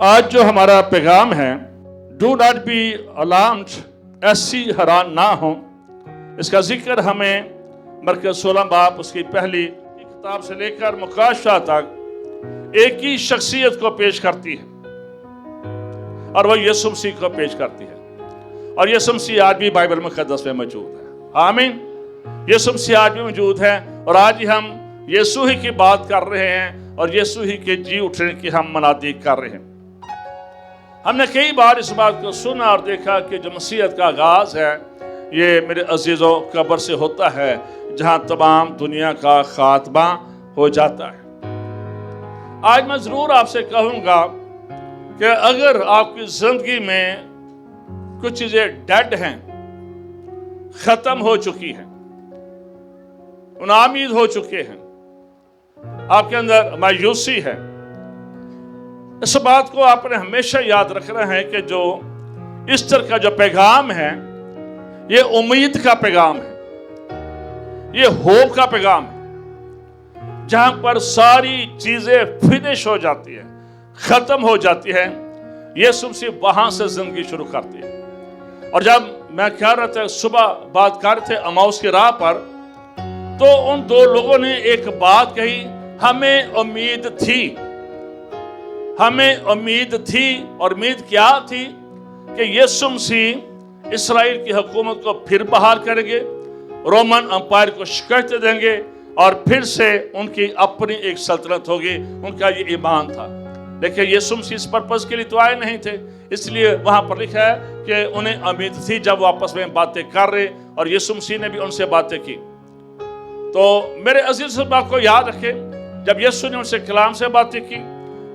آج جو ہمارا پیغام ہے ڈو ناٹ بی الارمڈ، ایسی حیران نہ ہوں، اس کا ذکر ہمیں مرکز 16 باب اس کی پہلی کتاب سے لے کر مکاشفہ تک ایک ہی شخصیت کو پیش کرتی ہے اور وہ یسوع مسیح کو پیش کرتی ہے، اور یسوع مسیح آج بھی بائبل مقدس میں موجود ہے۔ آمین۔ یسوع مسیح آج بھی موجود ہے، اور آج ہی ہم یسوع ہی کی بات کر رہے ہیں اور یسوع ہی کے جی اٹھنے کی ہم منادی کر رہے ہیں۔ ہم نے کئی بار اس بات کو سنا اور دیکھا کہ جو مسیحیت کا آغاز ہے یہ میرے عزیزوں قبر سے ہوتا ہے، جہاں تمام دنیا کا خاتمہ ہو جاتا ہے۔ آج میں ضرور آپ سے کہوں گا کہ اگر آپ کی زندگی میں کچھ چیزیں ڈیڈ ہیں، ختم ہو چکی ہیں، ناامید ہو چکے ہیں، آپ کے اندر مایوسی ہے، اس بات کو آپ نے ہمیشہ یاد رکھنا ہے کہ جو ایسٹر کا جو پیغام ہے یہ امید کا پیغام ہے، یہ ہوپ کا پیغام ہے، جہاں پر ساری چیزیں فنش ہو جاتی ہیں، ختم ہو جاتی ہیں، یسوع مسیح وہاں سے زندگی شروع کرتی ہے۔ اور جب میں کہہ رہا تھا صبح بات کر رہے تھے اماؤس کی راہ پر، تو ان دو لوگوں نے ایک بات کہی، ہمیں امید تھی، ہمیں امید تھی، اور امید کیا تھی کہ یسوع مسیح اسرائیل کی حکومت کو پھر بحال کریں گے، رومن امپائر کو شکست دیں گے، اور پھر سے ان کی اپنی ایک سلطنت ہوگی۔ ان کا یہ ایمان تھا، لیکن یسوع مسیح اس پرپس کے لیے تو آئے نہیں تھے، اس لیے وہاں پر لکھا ہے کہ انہیں امید تھی جب وہ آپس میں باتیں کر رہے، اور یسوع مسیح نے بھی ان سے باتیں کی۔ تو میرے عزیز اس بات کو یاد رکھیں، جب یسوع نے ان سے کلام سے باتیں کی،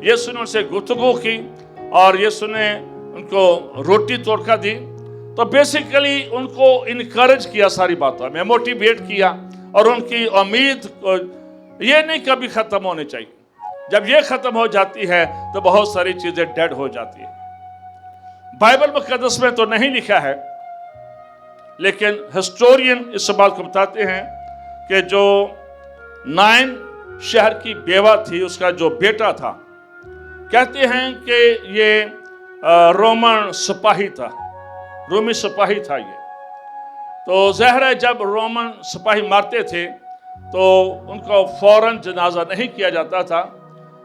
یسوع نے ان سے گفتگو کی، اور یسوع نے ان کو روٹی توڑ کر دی، تو بیسیکلی ان کو انکریج کیا، ساری باتوں میں موٹیویٹ کیا، اور ان کی امید کو یہ نہیں کبھی ختم ہونے چاہیے۔ جب یہ ختم ہو جاتی ہے تو بہت ساری چیزیں ڈیڈ ہو جاتی ہیں۔ بائبل مقدس میں تو نہیں لکھا ہے، لیکن ہسٹورین اس بات کو بتاتے ہیں کہ جو نائن شہر کی بیوہ تھی، اس کا جو بیٹا تھا، کہتے ہیں کہ یہ رومن سپاہی تھا، رومی سپاہی تھا یہ۔ تو ظاہر ہے جب رومن سپاہی مارتے تھے تو ان کو فوراً جنازہ نہیں کیا جاتا تھا،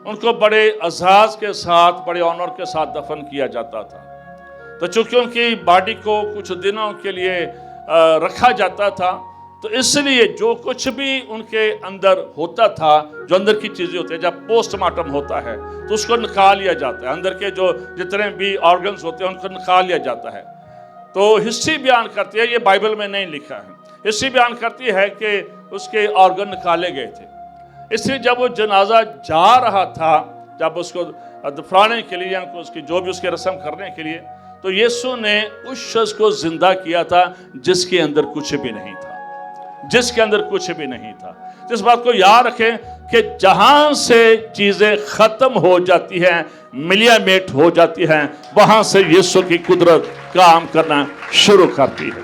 ان کو بڑے اعزاز کے ساتھ، بڑے آنر کے ساتھ دفن کیا جاتا تھا۔ تو چونکہ ان کی باڈی کو کچھ دنوں کے لیے رکھا جاتا تھا، تو اس لیے جو کچھ بھی ان کے اندر ہوتا تھا، جو اندر کی چیزیں ہوتی ہیں، جب پوسٹ مارٹم ہوتا ہے تو اس کو نکال لیا جاتا ہے، اندر کے جو جتنے بھی آرگنز ہوتے ہیں ان کو نکال لیا جاتا ہے۔ تو ہسٹری بیان کرتی ہے، یہ بائبل میں نہیں لکھا ہے، ہسٹری بیان کرتی ہے کہ اس کے آرگن نکالے گئے تھے۔ اس لیے جب وہ جنازہ جا رہا تھا، جب اس کو دفنانے کے لیے، یعنی اس کی جو بھی اس کے رسم کرنے کے لیے، تو یسوع نے اس شخص کو زندہ کیا تھا جس کے اندر کچھ بھی نہیں تھا، جس کے اندر کچھ بھی نہیں تھا۔ اس بات کو یاد رکھیں کہ جہاں سے چیزیں ختم ہو جاتی ہیں، ملیا میٹ ہو جاتی ہیں، وہاں سے یسوع کی قدرت کام کرنا شروع کرتی ہے۔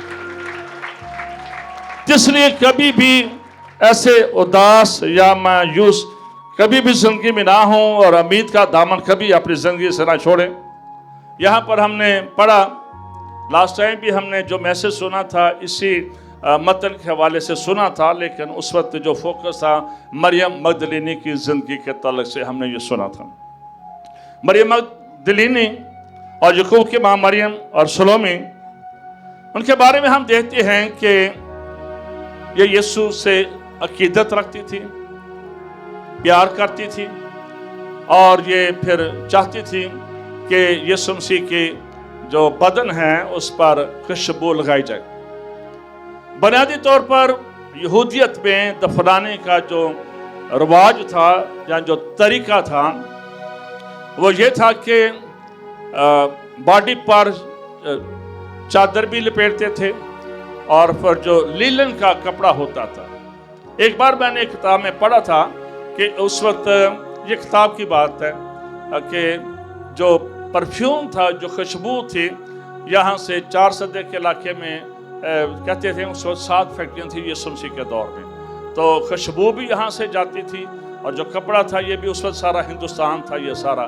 اس لیے کبھی بھی ایسے اداس یا مایوس کبھی بھی زندگی میں نہ ہوں، اور امید کا دامن کبھی اپنی زندگی سے نہ چھوڑیں۔ یہاں پر ہم نے پڑھا، لاسٹ ٹائم بھی ہم نے جو میسج سنا تھا اسی متن کے حوالے سے سنا تھا، لیکن اس وقت جو فوکس تھا مریم مگدلینی کی زندگی کے تعلق سے ہم نے یہ سنا تھا۔ مریم مگدلینی اور یعقوب کی ماں مریم اور سلومی، ان کے بارے میں ہم دیکھتے ہیں کہ یہ یسوع سے عقیدت رکھتی تھی، پیار کرتی تھی، اور یہ پھر چاہتی تھی کہ یسوع مسیح کی جو بدن ہے اس پر خوشبو لگائی جائے۔ بنیادی طور پر یہودیت میں دفنانے کا جو رواج تھا یا جو طریقہ تھا وہ یہ تھا کہ باڈی پر چادر بھی لپیٹتے تھے، اور پھر جو لیلن کا کپڑا ہوتا تھا۔ ایک بار میں نے ایک کتاب میں پڑھا تھا کہ اس وقت یہ کتاب کی بات ہے کہ جو پرفیوم تھا، جو خوشبو تھی، یہاں سے 4 صدی کے علاقے میں کہتے تھے اس وقت 7 فیکٹریاں تھیں یسوع مسیح کے دور میں، تو خوشبو بھی یہاں سے جاتی تھی، اور جو کپڑا تھا یہ بھی اس وقت سارا ہندوستان تھا یہ سارا،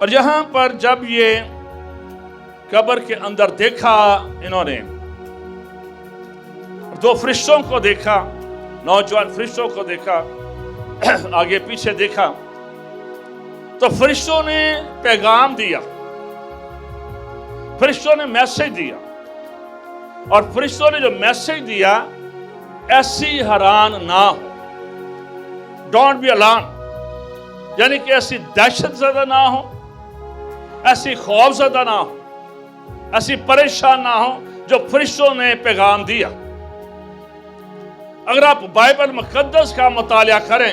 اور یہاں پر جب یہ قبر کے اندر دیکھا انہوں نے، دو فرشتوں کو دیکھا، نوجوان فرشتوں کو دیکھا، آگے پیچھے دیکھا، تو فرشتوں نے پیغام دیا، فرشتوں نے میسج دیا، اور فرشتوں نے جو میسج دیا، ایسی حیران نہ ہو، ڈونٹ بی الارم، یعنی کہ ایسی دہشت زدہ نہ ہو، ایسی خوف زدہ نہ ہو، ایسی پریشان نہ ہو جو فرشتوں نے پیغام دیا۔ اگر آپ بائبل مقدس کا مطالعہ کریں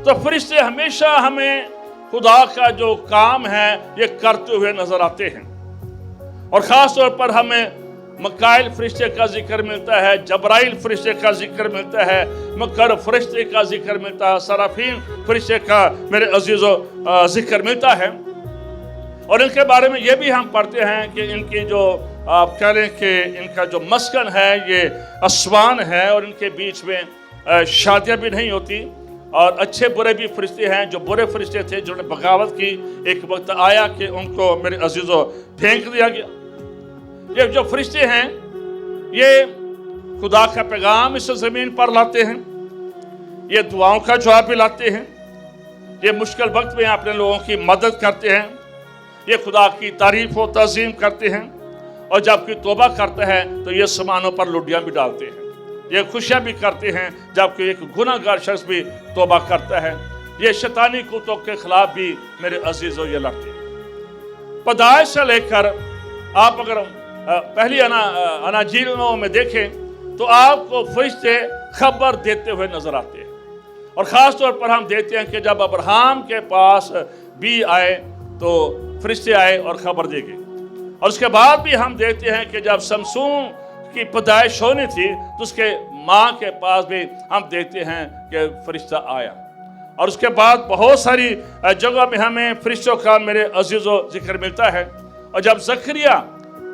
تو فرشتے ہمیشہ ہمیں خدا کا جو کام ہے یہ کرتے ہوئے نظر آتے ہیں، اور خاص طور پر ہمیں مکائل فرشتے کا ذکر ملتا ہے، جبرائیل فرشتے کا ذکر ملتا ہے، مکر فرشتے کا ذکر ملتا ہے، سرافین فرشتے کا میرے عزیزو ذکر ملتا ہے۔ اور ان کے بارے میں یہ بھی ہم پڑھتے ہیں کہ ان کی جو آپ کہہ لیں کہ ان کا جو مسکن ہے یہ آسمان ہے، اور ان کے بیچ میں شادیاں بھی نہیں ہوتی، اور اچھے برے بھی فرشتے ہیں۔ جو برے فرشتے تھے جنہوں نے بغاوت کی، ایک وقت آیا کہ ان کو میرے عزیزو پھینک دیا گیا۔ یہ جو فرشتے ہیں یہ خدا کا پیغام اس زمین پر لاتے ہیں، یہ دعاؤں کا جواب بھی لاتے ہیں، یہ مشکل وقت میں اپنے لوگوں کی مدد کرتے ہیں، یہ خدا کی تعریف و تعظیم کرتے ہیں، اور جب کوئی توبہ کرتا ہے تو یہ سامانوں پر لڈیاں بھی ڈالتے ہیں، یہ خوشیاں بھی کرتے ہیں جب کوئی ایک گناہ گار شخص بھی توبہ کرتا ہے، یہ شیطانی قوتوں کے خلاف بھی میرے عزیزوں یہ لڑتے ہیں۔ پیدائش سے لے کر آپ اگر پہلی اناجیلوں میں دیکھیں تو آپ کو فرشتے خبر دیتے ہوئے نظر آتے ہیں، اور خاص طور پر ہم دیکھتے ہیں کہ جب ابراہیم کے پاس بھی آئے تو فرشتے آئے اور خبر دے گئے، اور اس کے بعد بھی ہم دیکھتے ہیں کہ جب سمسون کی پیدائش ہونی تھی تو اس کے ماں کے پاس بھی ہم دیکھتے ہیں کہ فرشتہ آیا، اور اس کے بعد بہت ساری جگہ میں ہمیں فرشتوں کا میرے عزیزو ذکر ملتا ہے۔ اور جب زکریا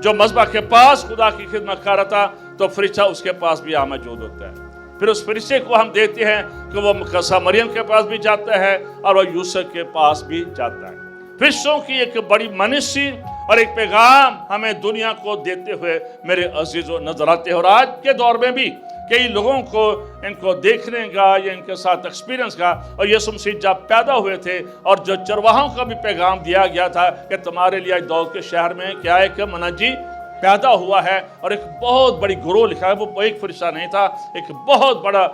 جو مذبح کے پاس خدا کی خدمت کر رہا تھا تو فرشتہ اس کے پاس بھی موجود ہوتا ہے۔ پھر اس فرشتے کو ہم دیکھتے ہیں کہ وہ مقدسہ مریم کے پاس بھی جاتا ہے اور وہ یوسف کے پاس بھی جاتا ہے۔ فرشتوں کی ایک بڑی منشی اور ایک پیغام ہمیں دنیا کو دیتے ہوئے میرے عزیزو نظر آتے ہیں، اور آج کے دور میں بھی کئی لوگوں کو ان کو دیکھنے کا یا ان کے ساتھ ایکسپیرینس کا، اور یسوع مسیح جب پیدا ہوئے تھے اور جو چرواہوں کا بھی پیغام دیا گیا تھا کہ تمہارے لیے داؤد کے شہر میں کیا ایک منجی پیدا ہوا ہے، اور ایک بہت بڑی گروہ لکھا ہے، وہ ایک فرشتہ نہیں تھا، ایک بہت بڑا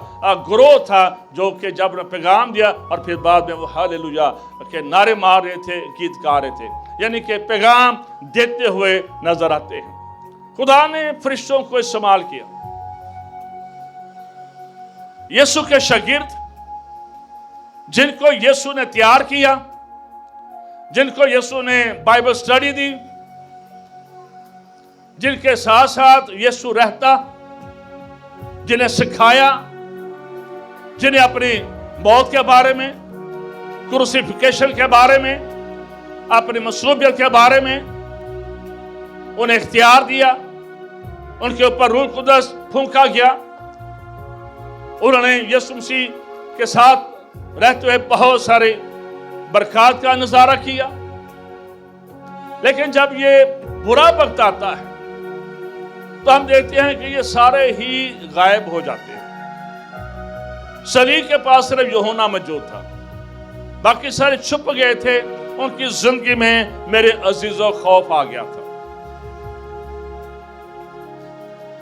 گروہ تھا جو کہ جب نے پیغام دیا، اور پھر بعد میں وہ ہاللویا کے نعرے مار رہے تھے، گیت گا رہے تھے، یعنی کہ پیغام دیتے ہوئے نظر آتے ہیں۔ خدا نے فرشتوں کو استعمال کیا۔ یسوع کے شاگرد جن کو یسوع نے تیار کیا، جن کو یسوع نے بائبل سٹڈی دی، جن کے ساتھ ساتھ یسوع رہتا، جنہیں سکھایا، جنہیں اپنی موت کے بارے میں، کروسیفیکیشن کے بارے میں، اپنی مصلوبیت کے بارے میں انہیں اختیار دیا، ان کے اوپر روح القدس پھونکا گیا، انہوں نے یسوع مسیح کے ساتھ رہتے ہوئے بہت سارے برکات کا نظارہ کیا۔ لیکن جب یہ برا وقت آتا ہے تو ہم دیکھتے ہیں کہ یہ سارے ہی غائب ہو جاتے ہیں۔ صلیب کے پاس صرف یوحنا موجود تھا، باقی سارے چھپ گئے تھے۔ ان کی زندگی میں میرے عزیزو خوف آ گیا تھا،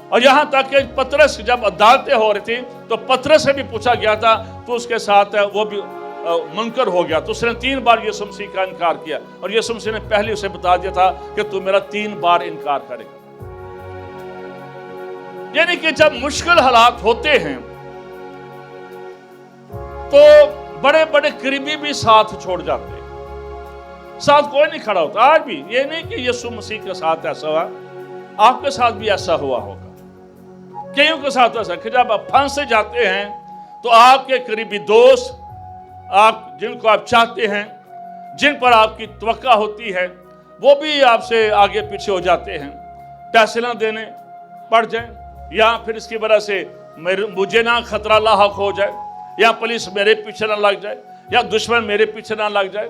اور یہاں تک کہ پطرس جب عدالتیں ہو رہی تھی تو پطرس سے بھی پوچھا گیا تھا تو اس کے ساتھ وہ بھی منکر ہو گیا، تو اس نے 3 بار یسوع مسیح کا انکار کیا، اور یسوع مسیح نے پہلے اسے بتا دیا تھا کہ تو میرا 3 بار انکار کرے گا۔ یعنی کہ جب مشکل حالات ہوتے ہیں تو بڑے بڑے قریبی بھی ساتھ چھوڑ جاتے ہیں، ساتھ کوئی نہیں کھڑا ہوتا۔ آج بھی یہ نہیں کہ یسوع مسیح کے ساتھ ایسا ہوا، آپ کے ساتھ بھی ایسا ہوا ہوگا، کئیوں کے ساتھ ایسا کہ جب آپ پھنسے جاتے ہیں تو آپ کے قریبی دوست، آپ جن کو آپ چاہتے ہیں، جن پر آپ کی توقع ہوتی ہے، وہ بھی آپ سے آگے پیچھے ہو جاتے ہیں، پیسے نہ دینے پڑ جائیں، یا پھر اس کی وجہ سے مجھے نہ خطرہ لاحق ہو جائے، یا پولیس میرے پیچھے نہ لگ جائے، یا دشمن میرے پیچھے نہ لگ جائے،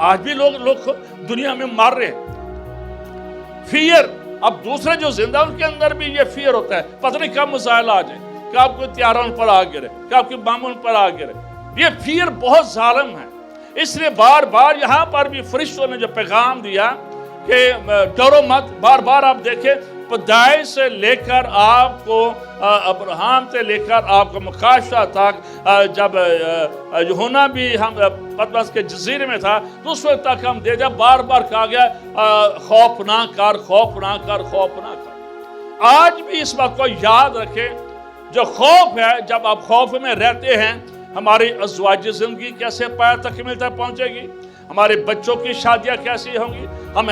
آج بھی لوگ دنیا میں مار رہے ہیں، فیئر. اب دوسرے جو زندہ ان کے اندر بھی یہ فیئر ہوتا ہے، پتہ نہیں کب مسائل آ جائے، کب کوئی طیارہ ان پر آ گرے، کب کوئی بم ان پر آ گرے. یہ فیئر بہت ظالم ہے. اس لیے بار بار یہاں پر بھی فرشتوں نے جو پیغام دیا کہ ڈرو مت. بار بار آپ دیکھیں پیدائش سے لے کر آپ کو ابراہیم سے لے کر آپ کو مکاشفہ تک، جب یوحنا بھی ہم پتمس کے جزیرے میں تھا تو اس وقت تک ہم جب بار بار کہا گیا خوف نہ کر، خوف نہ کر، خوف نہ کر. آج بھی اس بات کو یاد رکھیں، جو خوف ہے، جب آپ خوف میں رہتے ہیں ہماری ازواجی زندگی کیسے پایا تکمیل تک پہنچے گی، ہمارے بچوں کی شادیاں کیسی ہوں گی، ہم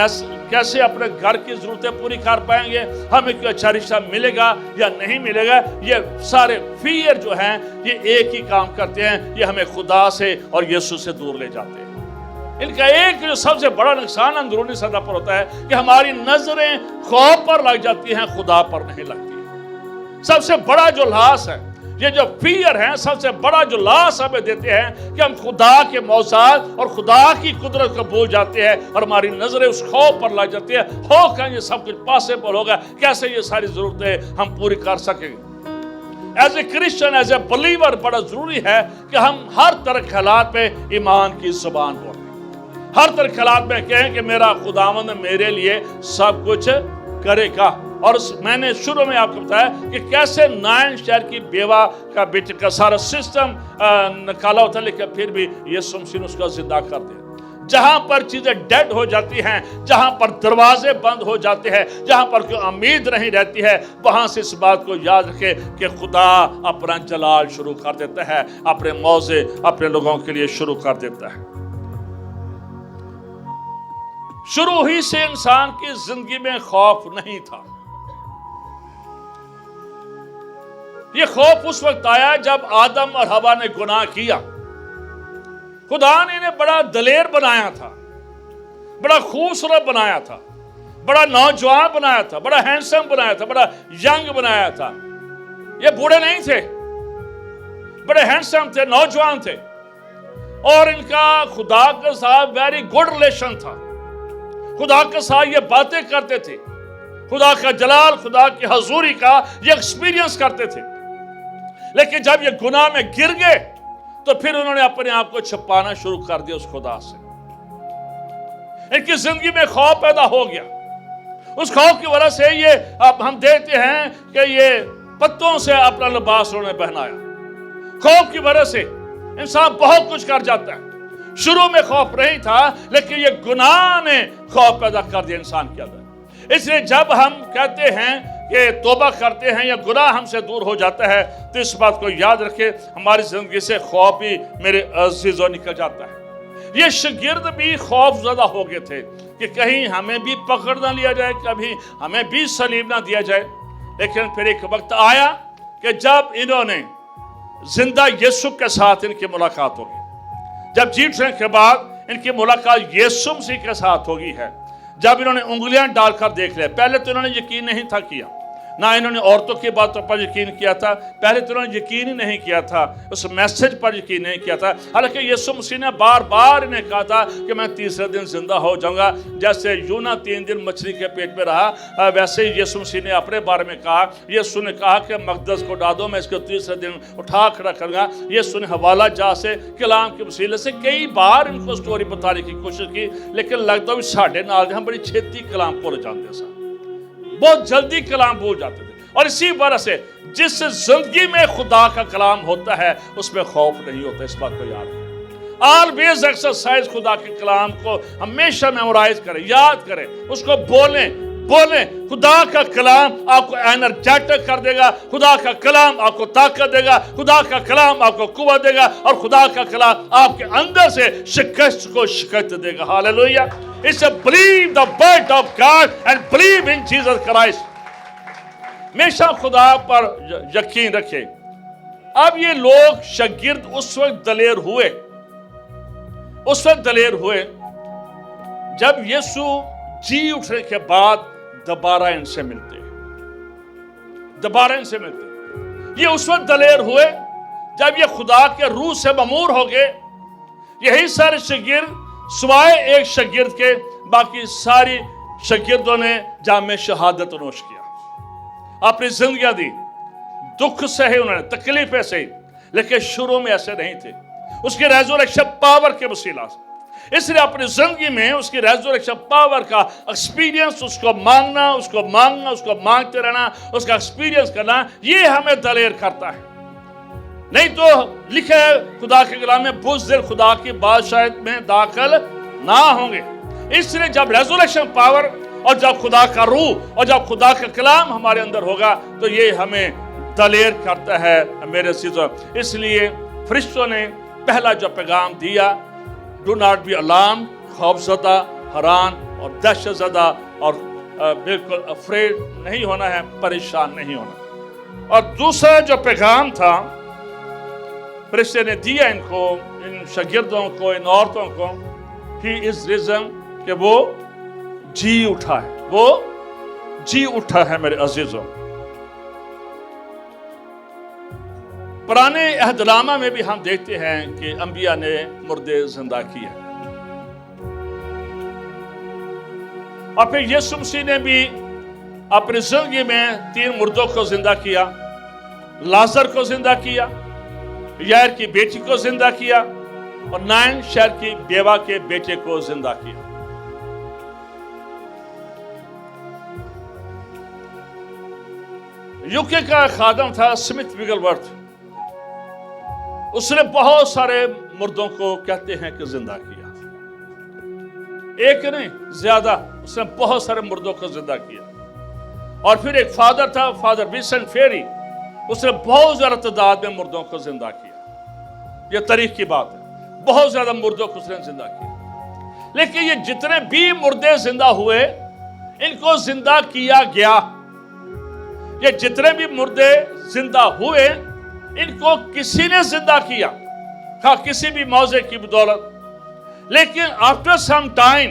کیسے اپنے گھر کی ضرورتیں پوری کر پائیں گے، ہمیں کوئی اچھا رشتہ ملے گا یا نہیں ملے گا. یہ سارے فیئر جو ہیں یہ ایک ہی کام کرتے ہیں، یہ ہمیں خدا سے اور یسوع سے دور لے جاتے ہیں. ان کا ایک جو سب سے بڑا نقصان اندرونی سطح پر ہوتا ہے کہ ہماری نظریں خوف پر لگ جاتی ہیں، خدا پر نہیں لگتی. سب سے بڑا جو لاس ہے، یہ جو فیئر ہیں، سب سے بڑا جو لاس ہمیں دیتے ہیں کہ ہم خدا کے موضوعات اور خدا کی قدرت کو بھول جاتے ہیں اور ہماری نظریں اس خوف پر لگ جاتی ہیں. ہو کہ یہ سب کچھ پاسبل ہوگا، کیسے یہ ساری ضرورتیں ہم پوری کر سکیں گے. As a Christian, as a believer بڑا ضروری ہے کہ ہم ہر طرح کے حالات میں ایمان کی زبان بولیں، ہر طرح کے حالات میں کہیں کہ میرا خداوند میرے لیے سب کچھ کرے گا. اور میں نے شروع میں آپ کو بتایا کہ کیسے نائن شہر کی بیوہ کا بیٹے کا سارا سسٹم نکالا ہوتا ہے، لیکن پھر بھی یسوع مسیح نے اس کو زندہ کر دیا. جہاں پر چیزیں ڈیڈ ہو جاتی ہیں، جہاں پر دروازے بند ہو جاتے ہیں، جہاں پر کوئی امید نہیں رہتی ہے، وہاں سے اس بات کو یاد رکھے کہ خدا اپنا جلال شروع کر دیتا ہے، اپنے موضع اپنے لوگوں کے لیے شروع کر دیتا ہے. شروع ہی سے انسان کی زندگی میں خوف نہیں تھا. یہ خوف اس وقت آیا جب آدم اور حوا نے گناہ کیا. خدا نے انہیں بڑا دلیر بنایا تھا، بڑا خوبصورت بنایا تھا، بڑا نوجوان بنایا تھا، بڑا ہینڈسم بنایا تھا، بڑا ینگ بنایا تھا. یہ بوڑھے نہیں تھے، بڑے ہینڈسم تھے، نوجوان تھے، اور ان کا خدا کے ساتھ ویری گڈ ریلیشن تھا. خدا کے ساتھ یہ باتیں کرتے تھے، خدا کا جلال، خدا کی حضوری کا یہ ایکسپیرینس کرتے تھے. لیکن جب یہ گناہ میں گر گئے تو پھر انہوں نے اپنے آپ کو چھپانا شروع کر دیا اس خدا سے. ان کی زندگی میں خوف پیدا ہو گیا. اس خوف کی وجہ سے یہ اب ہم دیکھتے ہیں کہ یہ پتوں سے اپنا لباس انہوں نے پہنایا. خوف کی وجہ سے انسان بہت کچھ کر جاتا ہے. شروع میں خوف نہیں تھا، لیکن یہ گناہ نے خوف پیدا کر دیا انسان کے اندر. اس لیے جب ہم کہتے ہیں کہ توبہ کرتے ہیں یا گناہ ہم سے دور ہو جاتا ہے تو اس بات کو یاد رکھیں ہماری زندگی سے خوف بھی میرے عزیزوں نکل جاتا ہے. یہ شاگرد بھی خوف زدہ ہو گئے تھے کہ کہیں ہمیں بھی پکڑ نہ لیا جائے، کبھی ہمیں بھی صلیب نہ دیا جائے. لیکن پھر ایک وقت آیا کہ جب انہوں نے زندہ یسوع کے ساتھ ان کی ملاقات ہوگی، جب جی اٹھنے کے بعد ان کی ملاقات یسوع مسیح کے ساتھ ہوگی ہے، جب انہوں نے انگلیاں ڈال کر دیکھ لیا. پہلے تو انہوں نے یقین نہیں تھا کیا، نہ انہوں نے عورتوں کی باتوں پر یقین کیا تھا، پہلے تو انہوں نے یقین ہی نہیں کیا تھا، اس میسج پر یقین نہیں کیا تھا. حالانکہ یسوع مسیح نے بار بار انہیں کہا تھا کہ میں تیسرے دن زندہ ہو جاؤں گا. جیسے یونا 3 دن مچھلی کے پیٹ میں رہا، ویسے ہی یسوع مسیح نے اپنے بارے میں کہا. یسوع نے کہا کہ مقدس کو ڈال دو، میں اس کو تیسرے دن اٹھا کھڑا کروں گا. یسوع نے حوالہ جہاں سے کلام کے وسیلے سے کئی بار ان کو سٹوری بتانے کی کوشش کی، لیکن لگتا بھی ساڑھے نال ہم بڑی چھیتی کلام بھول جاتے ہیں، بہت جلدی کلام بھول جاتے تھے. اور اسی وجہ سے جس زندگی میں خدا کا کلام ہوتا ہے اس میں خوف نہیں ہوتا. اس بات کو یاد رکھیں، آلویز ایکسرسائز خدا کے کلام کو ہمیشہ میمورائز کریں، یاد کریں، اس کو بولیں. خدا کا کلام آپ کو انرجیٹک کر دے گا، خدا کا کلام آپ کو طاقت دے گا، خدا کا کلام آپ کو قوت دے گا، اور خدا کا کلام آپ کے اندر سے شکست کو شکست دے گا. Hallelujah. It's a believe the word of God and believe in Jesus Christ. ہمیشہ خدا پر یقین رکھے. اب یہ لوگ شاگرد اس وقت دلیر ہوئے جب یسوع جی اٹھنے کے بعد دوبارہ ان سے ملتے. یہ اس وقت دلیر ہوئے جب یہ خدا کے روح سے مامور ہو گئے. یہی سارے شاگرد سوائے ایک شاگرد کے باقی ساری شاگردوں نے جام شہادت نوش کیا، اپنی زندگیاں دی، دکھ سہے انہوں نے، تکلیفیں سہی، لیکن شروع میں ایسے نہیں تھے۔ اس کی ریزوریکشن پاور کے وسیلہ سے، اس لیے اپنی زندگی میں اس کی ریزوریکشن پاور کا ایکسپیرینس، اس کو مانگنا، اس کو مانگنا، اس کو مانگتے رہنا، اس کا ایکسپیرینس کرنا، یہ ہمیں دلیر کرتا ہے۔ نہیں تو لکھا ہے خدا کے کلام میں، بزدل خدا کی بادشاہت میں داخل نہ ہوں گے۔ اس لیے جب ریزوریکشن پاور اور جب خدا کا روح اور جب خدا کا کلام ہمارے اندر ہوگا تو یہ ہمیں دلیر کرتا ہے میرے عزیزو۔ اس لیے فرشتوں نے پہلا جو پیغام دیا، ڈو ناٹ بی الارم، خوف زدہ، حیران اور دہشت زدہ اور بالکل افریڈ نہیں ہونا ہے، پریشان نہیں ہونا۔ اور دوسرا جو پیغام تھا فرشتے نے دیا ان کو، ان شاگردوں کو، ان عورتوں کو، ہی از ریزن، کہ وہ جی اٹھا ہے، وہ جی اٹھا ہے میرے عزیزوں۔ پرانے عہد نامہ میں بھی ہم دیکھتے ہیں کہ انبیاء نے مردے زندہ کیے، اور پھر یسوع مسیح نے بھی اپنی زندگی میں 3 مردوں کو زندہ کیا، لازر کو زندہ کیا، یائر کی بیٹی کو زندہ کیا، اور نائن شہر کی بیوہ کے بیٹے کو زندہ کیا۔ یوکے کا خادم تھا سمتھ وگلورتھ، اس نے بہت سارے مردوں کو کہتے ہیں کہ زندہ کیا، ایک نہیں زیادہ، اس نے بہت سارے مردوں کو زندہ کیا۔ اور پھر ایک فادر تھا، فادر وینسنٹ فیری، اس نے بہت زیادہ تعداد میں مردوں کو زندہ کیا۔ یہ تاریخ کی بات ہے، بہت زیادہ مردوں کو اس نے زندہ کیا۔ لیکن یہ جتنے بھی مردے زندہ ہوئے، ان کو زندہ کیا گیا۔ یہ جتنے بھی مردے زندہ ہوئے، ان کو کسی نے زندہ کیا، ہاں کسی بھی موضع کی بدولت، لیکن آفٹر سم ٹائم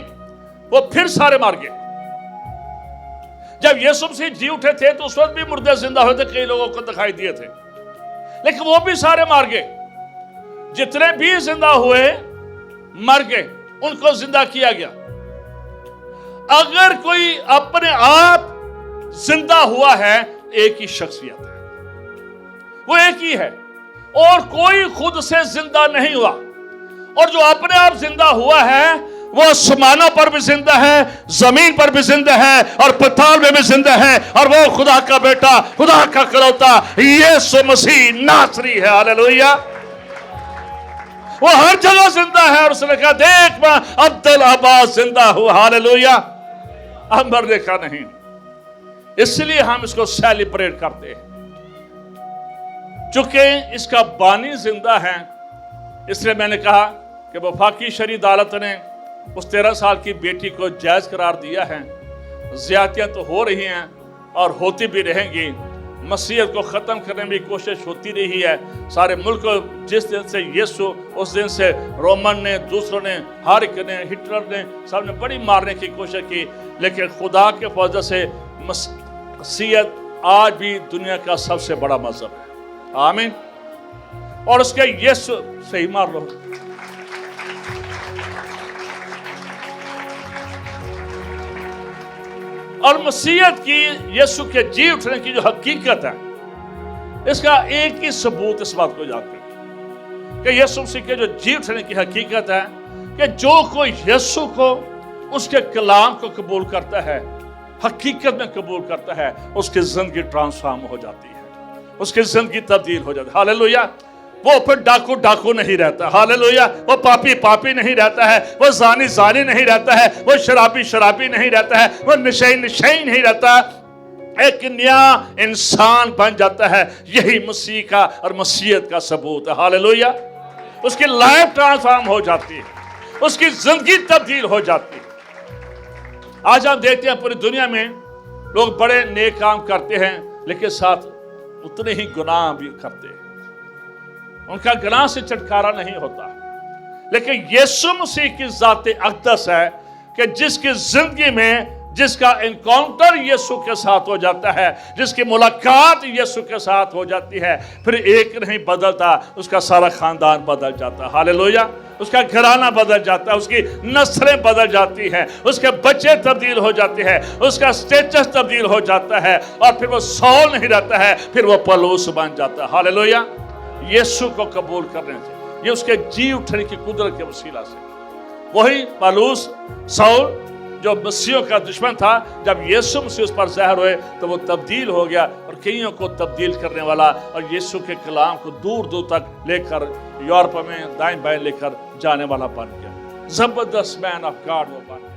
وہ پھر سارے مار گئے۔ جب یسوع مسیح جی اٹھے تھے تو اس وقت بھی مردے زندہ ہوئے تھے، کئی لوگوں کو دکھائی دیے تھے، لیکن وہ بھی سارے مار گئے۔ جتنے بھی زندہ ہوئے مر گئے، ان کو زندہ کیا گیا۔ اگر کوئی اپنے آپ زندہ ہوا ہے، ایک ہی شخصیت ہے، وہ ایک ہی ہے، اور کوئی خود سے زندہ نہیں ہوا۔ اور جو اپنے آپ زندہ ہوا ہے وہ آسمانوں پر بھی زندہ ہے، زمین پر بھی زندہ ہے، اور پتال میں بھی زندہ ہے، اور وہ خدا کا بیٹا، خدا کا اکلوتا یسوع مسیح ناصری ہے۔ ہاللویا! وہ ہر جگہ زندہ ہے، اور اس نے کہا دیکھ میں عبدالعباس زندہ ہوں۔ ہاللویا! ہم مرنے کا نہیں، اس لیے ہم اس کو سیلیبریٹ کرتے ہیں، چونکہ اس کا بانی زندہ ہے۔ اس لیے میں نے کہا کہ وفاقی شرعی عدالت نے اس 13 سال کی بیٹی کو جائز قرار دیا ہے۔ زیادتیاں تو ہو رہی ہیں اور ہوتی بھی رہیں گی، مسیحیت کو ختم کرنے میں کوشش ہوتی رہی ہے سارے ملک کو۔ جس دن سے یسوع، اس دن سے رومن نے، دوسروں نے، ہر ایک نے، ہٹلر نے، سب نے بڑی مارنے کی کوشش کی، لیکن خدا کے فضل سے مسیحیت آج بھی دنیا کا سب سے بڑا مذہب ہے۔ آمین! اور اس کے یسوع سے ہی مار لو۔ اور مسیحیت کی، یسوع کے جی اٹھنے کی جو حقیقت ہے، اس کا ایک ہی ثبوت اس بات کو جانتے ہیں کہ یسوع مسیح کے جو جی اٹھنے کی حقیقت ہے کہ جو کوئی یسوع کو، اس کے کلام کو قبول کرتا ہے، حقیقت میں قبول کرتا ہے، اس کی زندگی ٹرانسفارم ہو جاتی ہے، اس کی زندگی تبدیل ہو جاتی ہے۔ ہاللویا! وہ پھر ڈاکو نہیں رہتا، ہاللویا! وہ پاپی نہیں رہتا ہے، وہ زانی نہیں رہتا ہے، وہ شرابی نہیں رہتا ہے، وہ نشئی نہیں رہتا، ایک نیا انسان بن جاتا ہے۔ یہی مسیح کا اور مسیحیت کا ثبوت ہے۔ ہاللویا! اس کی لائف ٹرانسفارم ہو جاتی ہے، اس کی زندگی تبدیل ہو جاتی ہے۔ آج ہم دیکھتے ہیں پوری دنیا میں لوگ بڑے نیک کام کرتے ہیں، لیکن ساتھ اتنے ہی گناہ بھی کرتے ہیں، ان کا گناہ سے چھٹکارا نہیں ہوتا۔ لیکن یسوع مسیح کی ذات اقدس ہے کہ جس کی زندگی میں، جس کا انکاؤنٹر یسوع کے ساتھ ہو جاتا ہے، جس کی ملاقات یسوع کے ساتھ ہو جاتی ہے، پھر ایک نہیں بدلتا، اس کا سارا خاندان بدل جاتا ہے۔ ہاللویا! اس کا گھرانہ بدل جاتا ہے، اس کی نسلیں بدل جاتی ہیں، اس کے بچے تبدیل ہو جاتے ہیں، اس کا سٹیٹس تبدیل ہو جاتا ہے، اور پھر وہ سول نہیں رہتا ہے، پھر وہ پولس بن جاتا ہے۔ ہاللویہ! یسوع کو قبول کرنے سے، یہ اس کے جی اٹھنے کی قدرت کے وسیلہ سے، وہی پولس سول جو مسیحوں کا دشمن تھا، جب یسوع مسیح اس پر ظاہر ہوئے تو وہ تبدیل ہو گیا، اور کئیوں کو تبدیل کرنے والا، اور یسوع کے کلام کو دور دور تک لے کر یورپ میں دائیں بائیں لے کر جانے والا بن گیا۔ زبردست مین آف گاڈ وہ بن گیا۔